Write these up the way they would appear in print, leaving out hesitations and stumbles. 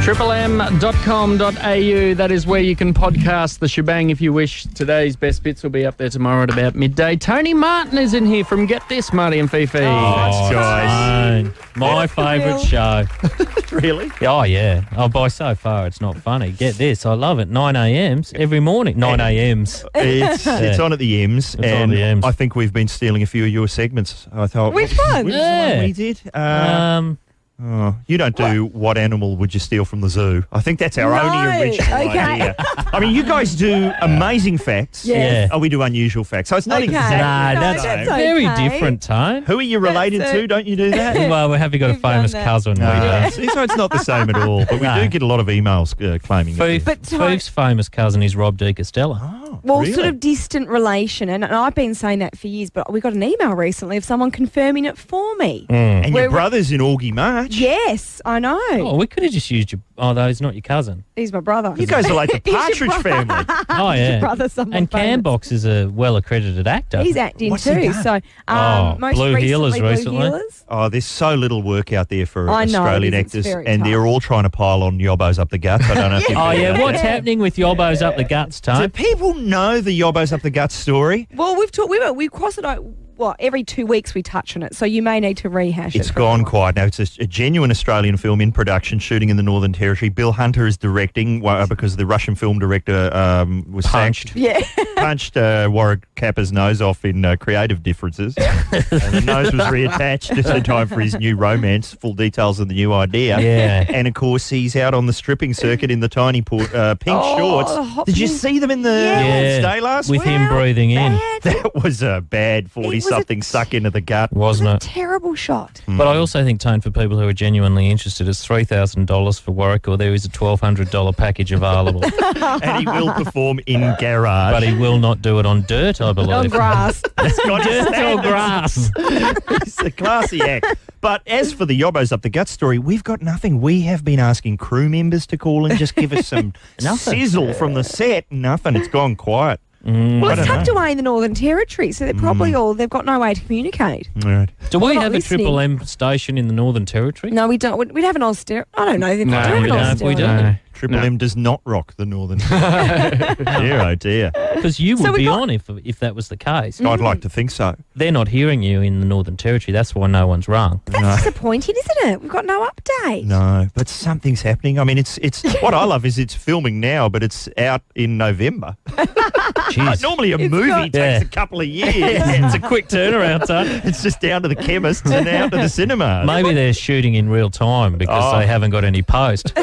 triplem.com.au. That is where you can podcast the shebang if you wish. Today's best bits will be up there tomorrow at about midday. Tony Martin is in here from Get This, Marty and Fifi. Oh, guys. My favourite show. Really? Oh, yeah. Oh, by so far, it's not funny. Get this. I love it. 9 a.m.s every morning. 9 a.m.s. It's on at the M's. It's on the M's. I think we've been stealing a few of your segments. I thought, Which one? Which one we did? You don't do what animal would you steal from the zoo? I think that's our only original idea. I mean, you guys do amazing facts. Yes. Oh, we do unusual facts. So it's not exactly. Nah, that's very different, Tone. Who are you related to? Don't you do that? Well, we have got a We've done famous that. cousin. So it's not the same at all. But we do get a lot of emails claiming it. Foof's famous cousin is Rob De Castella. Oh, Well, really? sort of distant relation, and I've been saying that for years, but we got an email recently of someone confirming it for me. And your We're- brother's in Augie March. Yes, I know. Oh, we could have just used your... Oh, no, he's not your cousin. He's my brother. You guys are like the He's your Partridge brother. family. Oh, yeah. Brother, someone And famous. Cambox is a well-accredited actor. He's acting What's he too. done? So, most Blue Heelers Blue recently. Heelers. Oh, there's so little work out there for I know, Australian it is. It's actors, very and tough. they're all trying to pile on yobbos up the guts. I don't know if you've Oh, heard yeah. about What's that. happening with yobbos up the guts, Do Tone? people know the yobbos up the guts story? Well, we cross it out. What, every 2 weeks we touch on it, so you may need to rehash it. It's for gone everyone. quiet now. It's a genuine Australian film in production, shooting in the Northern Territory. Bill Hunter is directing because the Russian film director was Punched. Yeah. punched Warwick Kappa's nose off in creative differences. And the nose was reattached just in time for his new romance. Full details of the new idea. Yeah. And of course, he's out on the stripping circuit in the tiny pink shorts. the hot Did you pink- see them in the Yeah. stay last With week? him breathing in, That was a bad 40-something suck into the gut. wasn't it? Terrible shot. But I also think, Tone, for people who are genuinely interested, it's $3,000 for Warwick, or there is a $1,200 package available. And he will perform in garage. But he will not do it on dirt, I believe. On grass. He's got his Dirt or standards. grass. It's a classy act. But as for the yobbos up the gut story, we've got nothing. We have been asking crew members to call and just give us some Nothing. sizzle from the set. Nothing. It's gone quiet. Well, I it's don't tucked know. away in the Northern Territory, so they're probably they've got no way to communicate. All right. Do we We're not have a listening. Triple M station in the Northern Territory? No, we don't. We'd have an Ulster. I don't know. They've got No, an we don't. Ulster. We don't. Triple M does not rock the Northern. Dear, oh dear. Because you So would we be got- on if that was the case. I'd like to think so. They're not hearing you in the Northern Territory. That's why no one's rung. That's disappointing, isn't it? We've got no update. No, but something's happening. I mean, it's what I love is it's filming now, but it's out in November. Jeez. Normally a It's movie got- takes Yeah. a couple of years. It's a quick turnaround, Tone. It's just down to the chemists and out to the cinema. Maybe they're shooting in real time because Oh. they haven't got any post.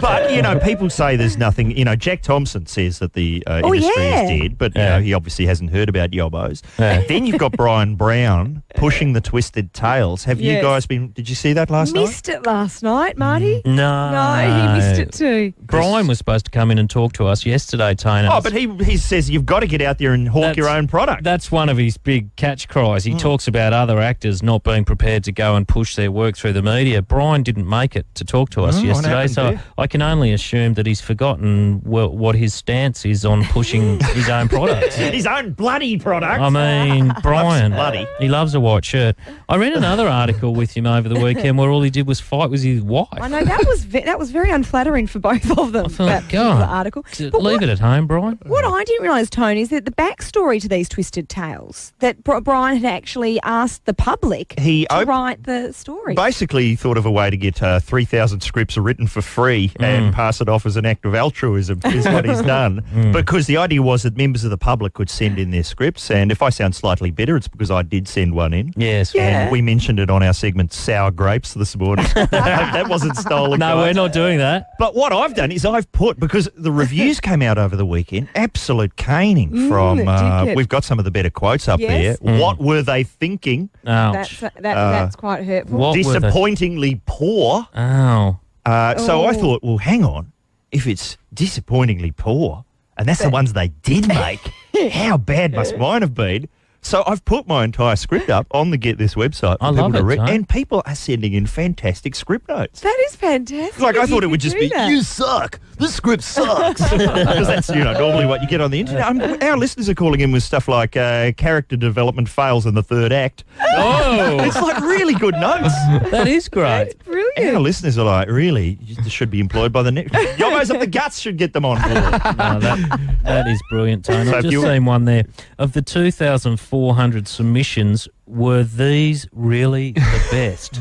But, you know, people say there's nothing. You know, Jack Thompson says that the industry yeah. is dead, but, you Yeah. know, he obviously hasn't heard about yobbos. Yeah. Then you've got Brian Brown pushing the Twisted Tales. Have you Yes. guys did you see that last night? Missed it last night, Marty. No. No, he missed it too. Brian was supposed to come in and talk to us yesterday, Tone. Oh, but he says you've got to get out there and hawk your own product. That's one of his big catch cries. He talks about other actors not being prepared to go and push their work through the media. Brian didn't make it to talk to us what yesterday, happened so there? I can only assume that he's forgotten what his stance is on pushing his own products. His own bloody product. I mean, Brian, bloody. he loves a white shirt. I read another article with him over the weekend where all he did was fight with his wife. I know that was very unflattering for both of them. thought, that particular God, article. Leave But it at home, Brian. what I didn't realise, Tony, is that the backstory to these Twisted Tales, that Brian had actually asked the public He to write the story. Basically, he thought of a way to get 3,000 scripts written for free and pass it off as an act of altruism, is what he's done. Because the idea was that members of the public could send in their scripts, and if I sound slightly bitter, it's because I did send one in. Yes. And we mentioned it on our segment Sour Grapes this morning. That wasn't stolen. No, guys. we're not doing that. But what I've done is I've put, because the reviews came out over the weekend, absolute caning from, it did get- we've got some of the better quotes up Yes. there. What were they thinking? Ouch. That's quite hurtful. What were they- Disappointingly poor. Ow. So I thought, well, hang on. If it's disappointingly poor, and that's the ones they did make, how bad must mine have been? So I've put my entire script up on the Get This website for I people love to it, read, Tone. and people are sending in fantastic script notes. That is fantastic. Like, I that thought you it would could just do be, that. you suck. The script sucks. Because that's, normally what you get on the internet. Our listeners are calling in with stuff like character development fails in the third act. Oh, It's like really good notes. that is great. That's brilliant. Our listeners are like, really? You should be employed by the next. Yobbos up the guts should get them on board. No, that is brilliant, Tone. So I've if just you- seen one there. Of the 2,400 submissions, were these really the best?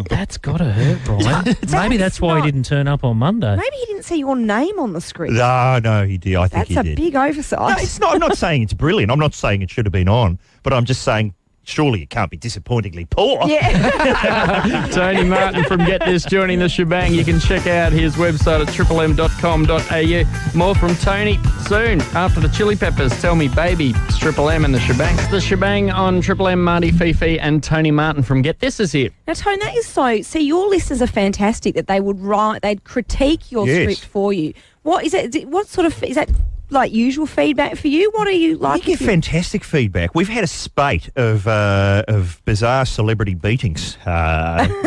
That's got to hurt, Brian. Maybe that's why not- he didn't turn up on Monday. Maybe he didn't see your name on the script. No, he did. I think That's he a did. big No, oversight. it's not. I'm not saying it's brilliant. I'm not saying it should have been on, but I'm just saying surely it can't be disappointingly poor. Yeah. Tony Martin from Get This joining the shebang. You can check out his website at triplem.com.au. More from Tony soon after the Chili Peppers. Tell Me Baby. It's Triple M and the shebang. The shebang on Triple M. Marty Fifi and Tony Martin from Get This is here. Now, Tone, that is so. See, your listeners are fantastic that they would write, they'd critique your Yes. script for you. What is it? What sort of is that? Like usual feedback for you? What are you like? We get fantastic feedback. We've had a spate of bizarre celebrity beatings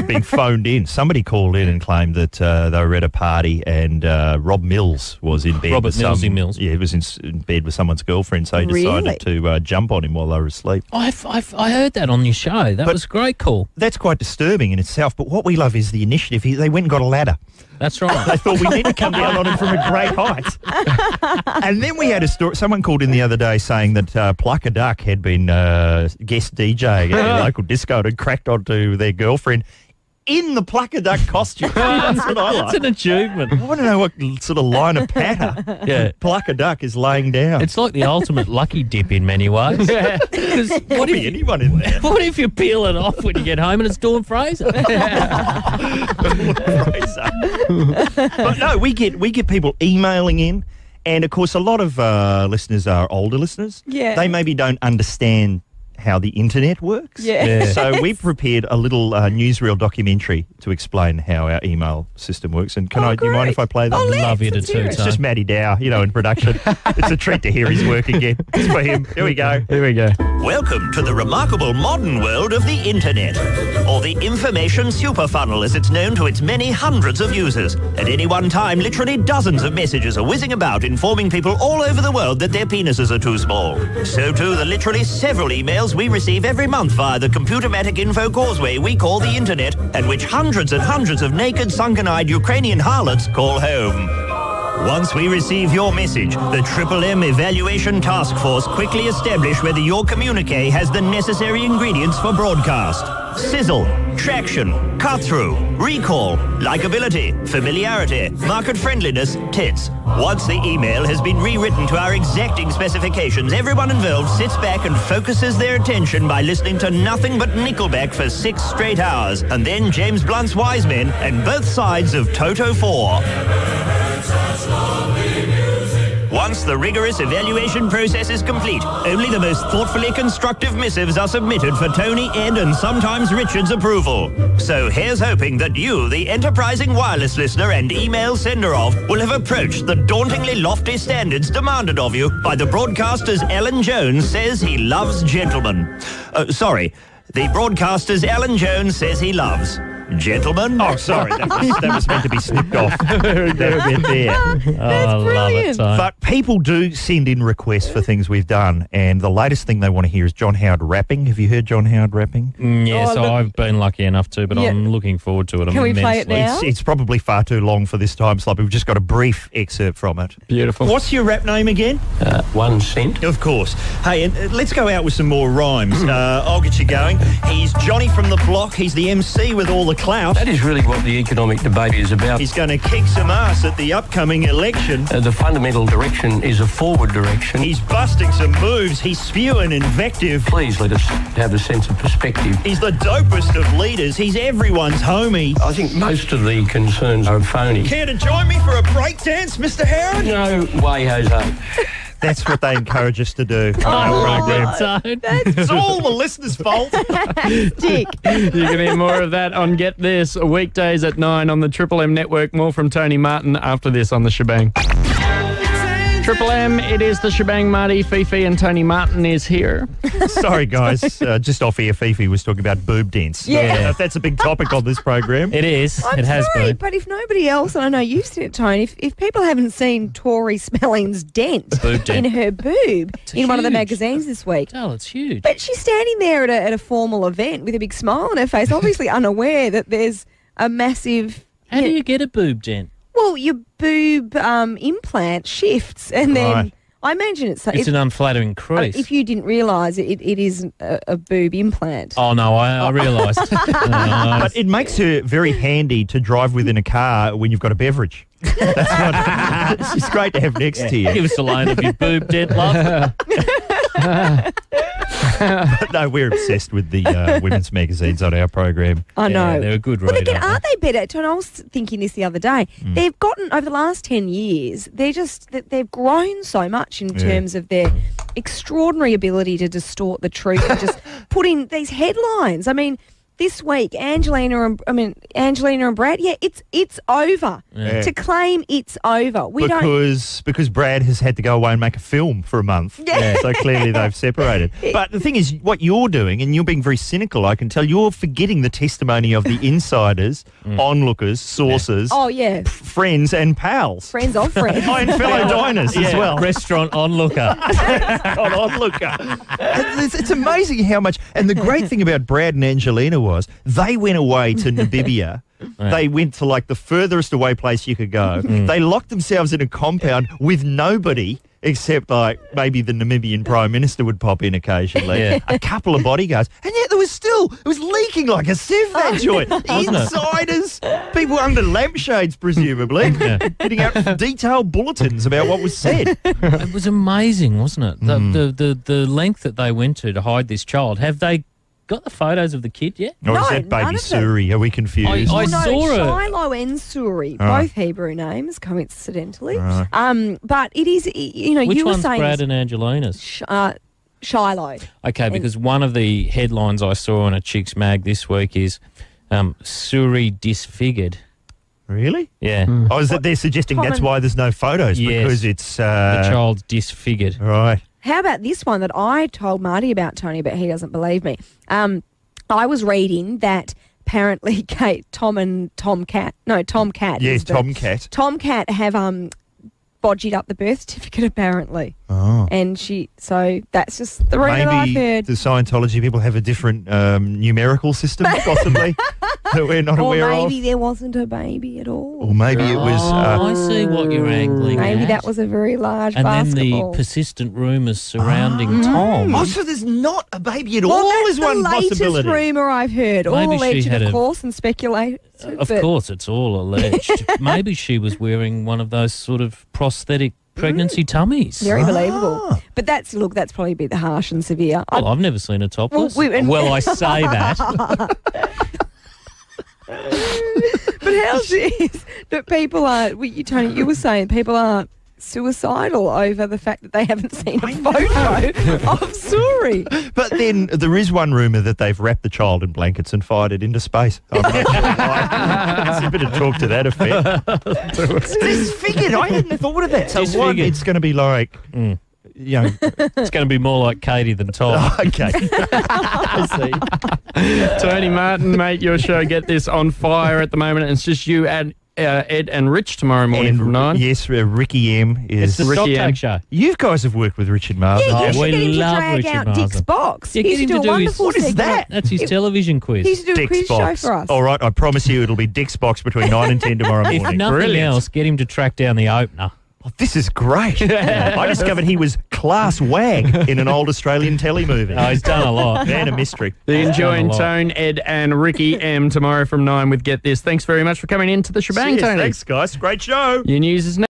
being phoned in. Somebody called in and claimed that they were at a party and Rob Mills was in bed. Robert with Millsy some, Mills. Yeah, he was in bed with someone's girlfriend, so he decided to jump on him while they were asleep. I heard that on your show. That was a great call. That's quite disturbing in itself, but what we love is the initiative. They went and got a ladder. That's They right. thought we need to come down on him from a great height. And then we had a story. Someone called in the other day saying that Pluck a Duck had been guest DJ at a local disco and had cracked onto their girlfriend in the Pluck a Duck costume. That's what I That's like. an achievement. I want to know what sort of line of patter Yeah. Pluck a Duck is laying down. It's like the ultimate lucky dip in many ways. Because Could what be if anyone in there. what if you peel it off when you get home and it's Dawn Fraser? But no, we get people emailing in, and of course, a lot of listeners are older listeners. Yeah. They maybe don't understand how the internet works. Yeah. Yeah. So we've prepared a little newsreel documentary to explain how our email system works. And do you mind if I play that? Oh, let's. Love you to Let's hear toot, it. It's just Matty Dow, in production. It's a treat to hear his work again. It's for him. Here we go. Here we go. Welcome to the remarkable modern world of the internet, or the information superfunnel as it's known to its many hundreds of users. At any one time, literally dozens of messages are whizzing about informing people all over the world that their penises are too small. So too the literally several emails we receive every month via the computermatic info causeway we call the internet, and which hundreds and hundreds of naked, sunken-eyed Ukrainian harlots call home. Once we receive your message, the Triple M Evaluation Task Force quickly establish whether your communique has the necessary ingredients for broadcast. Sizzle, traction, cut-through, recall, likability, familiarity, market friendliness, tits. Once the email has been rewritten to our exacting specifications, everyone involved sits back and focuses their attention by listening to nothing but Nickelback for 6 straight hours, and then James Blunt's Wise Men and both sides of Toto 4. Once the rigorous evaluation process is complete, only the most thoughtfully constructive missives are submitted for Tony, Ed, and sometimes Richard's approval. So here's hoping that you, the enterprising wireless listener and email sender of, will have approached the dauntingly lofty standards demanded of you by the broadcaster's Alan Jones says he loves gentlemen. The broadcaster's Alan Jones says he loves gentlemen. Oh, sorry. That was meant to be snipped off. That bit there. I love it, brilliant. Tone. But people do send in requests for things we've done, and the latest thing they want to hear is John Howard rapping. Have you heard John Howard rapping? Yes, Oh, look- I've been lucky enough to, but Yeah. I'm looking forward to it Can we play it immensely. now? It's probably far too long for this time slot. We've just got a brief excerpt from it. Beautiful. What's your rap name again? 1 cent. Of course. Hey, and let's go out with some more rhymes. I'll get you going. He's Johnny from the block. He's the MC with all the clout. That is really what the economic debate is about. He's going to kick some ass at the upcoming election. The fundamental direction is a forward direction. He's busting some moves. He's spewing invective. Please let us have a sense of perspective. He's the dopest of leaders. He's everyone's homie. I think most of the concerns are phony. Care to join me for a break dance, Mr. Howard? No way, Jose. That's what they encourage us to do. Tone. It's all the listeners' fault. Dick. You can hear more of that on Get This weekdays at 9 on the Triple M network. More from Tony Martin after this on the shebang. Change Triple M, it is the shebang. Marty, Fifi and Tony Martin is here. Sorry, guys. Just off air, Fifi was talking about boob dents. Yeah. That's a big topic on this program. It is. I'm it has sorry, been. but if nobody else, and I know you've seen it, Tony, if people haven't seen Tori Smelling's dent Boob dent. in her boob in one of the huge. magazines this week. Oh, it's huge. But she's standing there at a formal event with a big smile on her face, obviously unaware that there's a massive... How do you get a boob dent? Well, your boob implant shifts, and then Right. I imagine it's An unflattering crease. if you didn't realise it is a boob implant. Oh, no, I realised. But it makes her very handy to drive within a car when you've got a beverage. That's what it's just great to have next to you. Give us a loan of your boob dent, love. No, we're obsessed with the women's magazines on our program. I know. Yeah, they're a good But read, again, aren't aren't they better? Tony, I was thinking this the other day. They've gotten, over the last 10 years, they've grown so much in terms of their extraordinary ability to distort the truth and just put in these headlines. I mean, this week, Angelina and Brad, it's over. Yeah. To claim it's over. We don't... Because Brad has had to go away and make a film for a month. Yeah. So clearly they've separated. But the thing is, what you're doing, and you're being very cynical, I can tell, you're forgetting the testimony of the insiders, onlookers, sources, Oh, yeah. friends and pals. Friends of friends. And fellow diners as well. Restaurant onlooker. On onlooker. It's amazing how much. And the great thing about Brad and Angelina was they went away to Namibia. They went to like the furthest away place you could go. They locked themselves in a compound with nobody except like maybe the Namibian Prime Minister would pop in occasionally. Yeah. A couple of bodyguards. And yet it was leaking like a sieve, that joint. Insiders, people under lampshades presumably, getting out detailed bulletins about what was said. It was amazing, wasn't it? The length that they went to hide this child. Have they got the photos of the kid yet? Or No, is that none baby of them. Suri? Are we confused? I No, saw her. Shiloh and Suri, both Hebrew names, coincidentally. But it is, Which you were one's saying Brad and Angelina's? Shiloh. Okay, because one of the headlines I saw in a Chicks mag this week is Suri disfigured. Really? Yeah, Oh, is that they're suggesting that's Common- why there's no photos? Yes. Because it's... the child's disfigured. Right. How about this one that I told Marty about, Tony, but he doesn't believe me? I was reading that apparently Tomcat. Yes, Tomcat. Tomcat have bodged up the birth certificate apparently. Oh. And so that's just the rumour that I've Maybe heard. the Scientology people have a different numerical system, possibly, that we're not Or aware maybe of. there wasn't a baby at all. Or maybe it was... I see what you're angling Maybe at. that was a very large And then basketball. the persistent rumours surrounding Tom. Oh, so there's not a baby at well, all that's is one the latest possibility. rumour I've heard. All Maybe she alleged, had of a- course, and speculated. Of but course, it's all alleged. Maybe she was wearing one of those sort of prosthetic pregnancy tummies. Very believable. But that's probably a bit harsh and severe. Well, I've never seen a topless. Well, I say that. But how's this that people are, Tony, you were saying people are suicidal over the fact that they haven't seen a photo of Suri. But then there is one rumour that they've wrapped the child in blankets and fired it into space. I'm not sure why. There's a bit of talk to that effect. Disfigured. I hadn't thought of that. So what, Disfigured. it's going to be like... You know, It's going to be more like Katie than Tom. okay. I see. Tony Martin, mate, your show, get this, on fire at the moment. It's just you and Ed and Rich tomorrow morning from 9. Yes, Ricky M It's is... the Ricky Stock M. Take Show. You guys have worked with Richard Marsden. Yeah, Oh, you should we get him to love drag Richard out Marsden. Dick's Box. Yeah, He get used him to do to a do his... wonderful What is segment. that? That's his television quiz. He used to do a Dick's quiz Box. show for us. All right, I promise you it'll be Dick's Box between 9 and 10 tomorrow If morning. nothing Brilliant. else, get him to track down the opener. Oh, this is great. I discovered he was class wag in an old Australian telly movie. Oh, he's done a lot. And a mystery. The enjoying done a lot. Tone, Ed and Ricky M tomorrow from 9 with Get This. Thanks very much for coming into the shebang, Cheers. Tony. Thanks, guys. Great show. Your news is next.